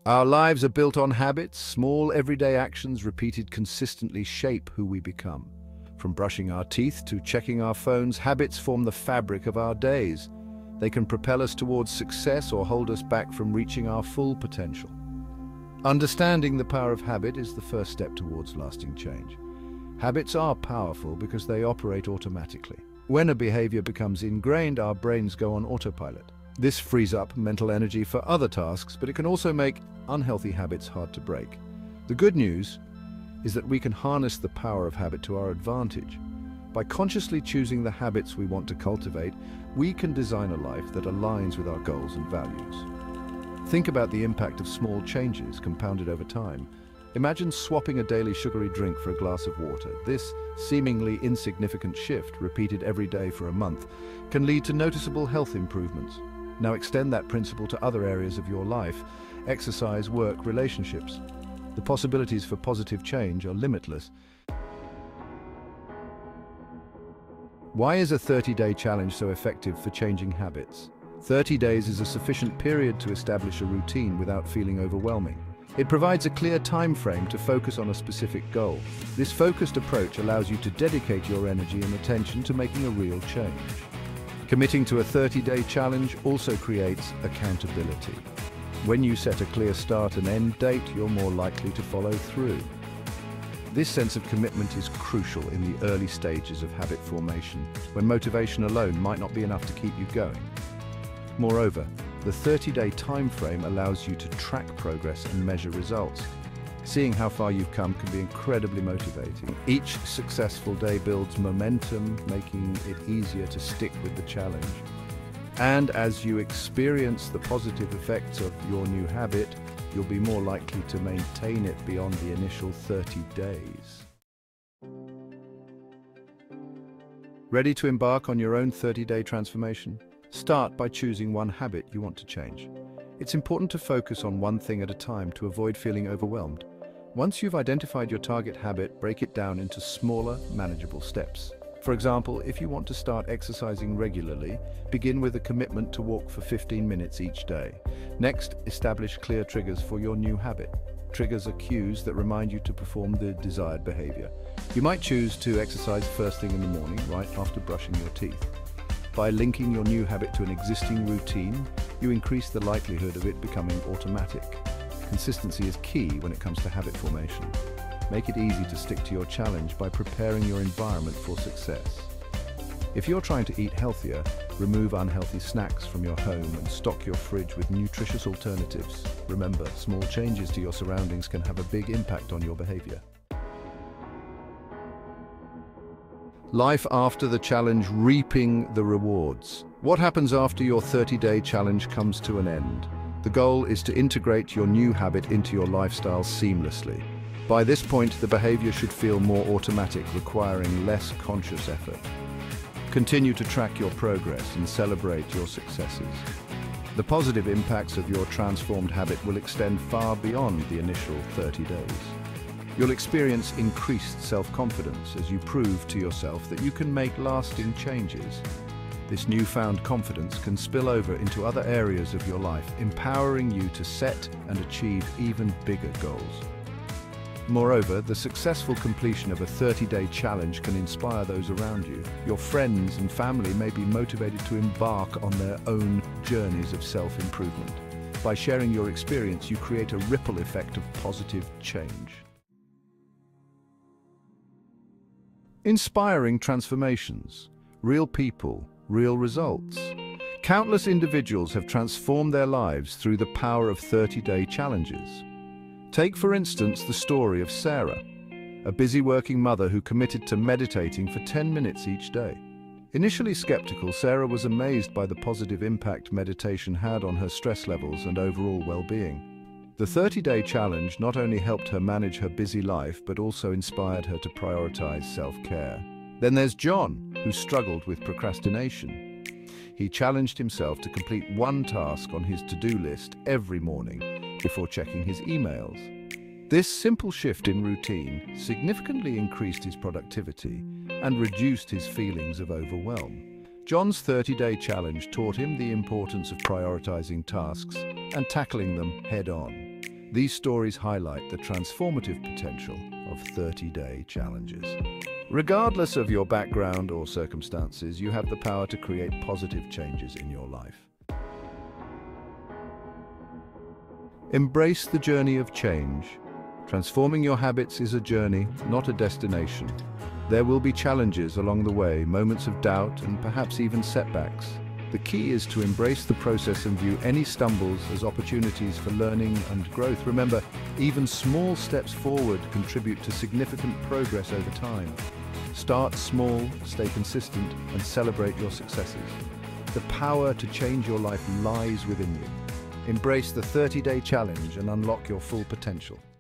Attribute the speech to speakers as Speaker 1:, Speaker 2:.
Speaker 1: Our lives are built on habits. Small, everyday actions repeated consistently shape who we become. From brushing our teeth to checking our phones, habits form the fabric of our days. They can propel us towards success or hold us back from reaching our full potential. Understanding the power of habit is the first step towards lasting change. Habits are powerful because they operate automatically. When a behavior becomes ingrained, our brains go on autopilot. This frees up mental energy for other tasks, but it can also make unhealthy habits hard to break. The good news is that we can harness the power of habit to our advantage. By consciously choosing the habits we want to cultivate, we can design a life that aligns with our goals and values. Think about the impact of small changes compounded over time. Imagine swapping a daily sugary drink for a glass of water. This seemingly insignificant shift, repeated every day for a month, can lead to noticeable health improvements. Now extend that principle to other areas of your life: exercise, work, relationships. The possibilities for positive change are limitless. Why is a 30-day challenge so effective for changing habits? 30 days is a sufficient period to establish a routine without feeling overwhelming. It provides a clear time frame to focus on a specific goal. This focused approach allows you to dedicate your energy and attention to making a real change. Committing to a 30-day challenge also creates accountability. When you set a clear start and end date, you're more likely to follow through. This sense of commitment is crucial in the early stages of habit formation, when motivation alone might not be enough to keep you going. Moreover, the 30-day time frame allows you to track progress and measure results. Seeing how far you've come can be incredibly motivating. Each successful day builds momentum, making it easier to stick with the challenge. And as you experience the positive effects of your new habit, you'll be more likely to maintain it beyond the initial 30 days. Ready to embark on your own 30-day transformation? Start by choosing one habit you want to change. It's important to focus on one thing at a time to avoid feeling overwhelmed. Once you've identified your target habit, break it down into smaller, manageable steps. For example, if you want to start exercising regularly, begin with a commitment to walk for 15 minutes each day. Next, establish clear triggers for your new habit. Triggers are cues that remind you to perform the desired behavior. You might choose to exercise first thing in the morning, right after brushing your teeth. By linking your new habit to an existing routine, you increase the likelihood of it becoming automatic. Consistency is key when it comes to habit formation. Make it easy to stick to your challenge by preparing your environment for success. If you're trying to eat healthier, remove unhealthy snacks from your home and stock your fridge with nutritious alternatives. Remember, small changes to your surroundings can have a big impact on your behavior. Life after the challenge, reaping the rewards. What happens after your 30-day challenge comes to an end? The goal is to integrate your new habit into your lifestyle seamlessly. By this point, the behavior should feel more automatic, requiring less conscious effort. Continue to track your progress and celebrate your successes. The positive impacts of your transformed habit will extend far beyond the initial 30 days. You'll experience increased self-confidence as you prove to yourself that you can make lasting changes. This newfound confidence can spill over into other areas of your life, empowering you to set and achieve even bigger goals. Moreover, the successful completion of a 30-day challenge can inspire those around you. Your friends and family may be motivated to embark on their own journeys of self-improvement. By sharing your experience, you create a ripple effect of positive change. Inspiring transformations. Real people, real results. Countless individuals have transformed their lives through the power of 30-day challenges. Take, for instance, the story of Sarah, a busy working mother who committed to meditating for 10 minutes each day. Initially skeptical, Sarah was amazed by the positive impact meditation had on her stress levels and overall well-being. The 30-day challenge not only helped her manage her busy life, but also inspired her to prioritize self-care. Then there's John, who struggled with procrastination. He challenged himself to complete one task on his to-do list every morning before checking his emails. This simple shift in routine significantly increased his productivity and reduced his feelings of overwhelm. John's 30-day challenge taught him the importance of prioritizing tasks and tackling them head-on. These stories highlight the transformative potential of 30-day challenges. Regardless of your background or circumstances, you have the power to create positive changes in your life. Embrace the journey of change. Transforming your habits is a journey, not a destination. There will be challenges along the way, moments of doubt, and perhaps even setbacks. The key is to embrace the process and view any stumbles as opportunities for learning and growth. Remember, even small steps forward contribute to significant progress over time. Start small, stay consistent, and celebrate your successes. The power to change your life lies within you. Embrace the 30-day challenge and unlock your full potential.